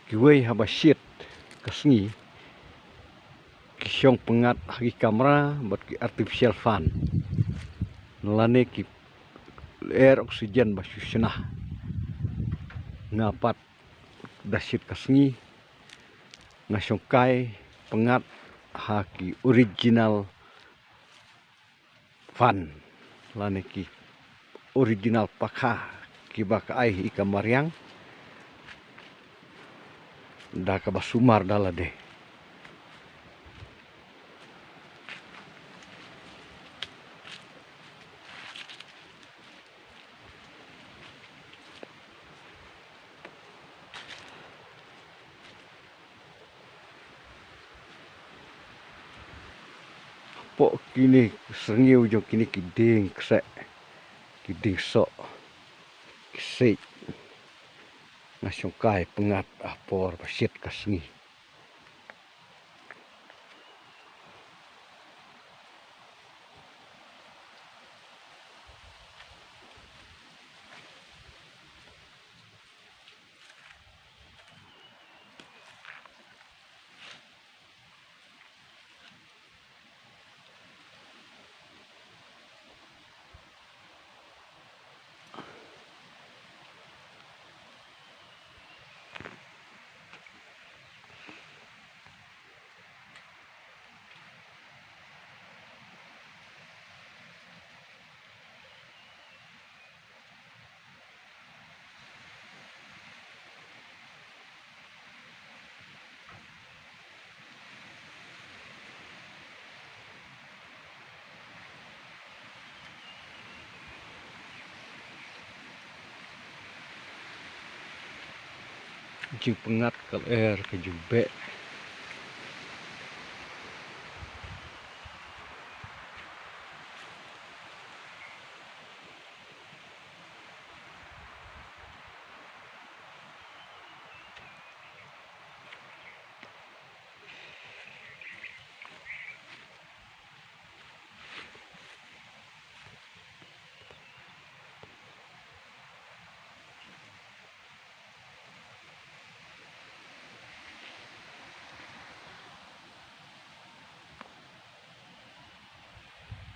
kiwei habasyit kasngi kisyong pengat hagi kamera buat ki artificial fan nalane ki air oksigen basyusnah ngapat dasyit kasngi ngasyongkai pengat haki original fan lane ki original pakha kibaka ai ika mariang da kabasumar dalade. Po kini sengiu jo kini kiding ksek kiding sok kisik ngasyongkai pengat apor basyit kasngi. Jing pengat kal air ke jubek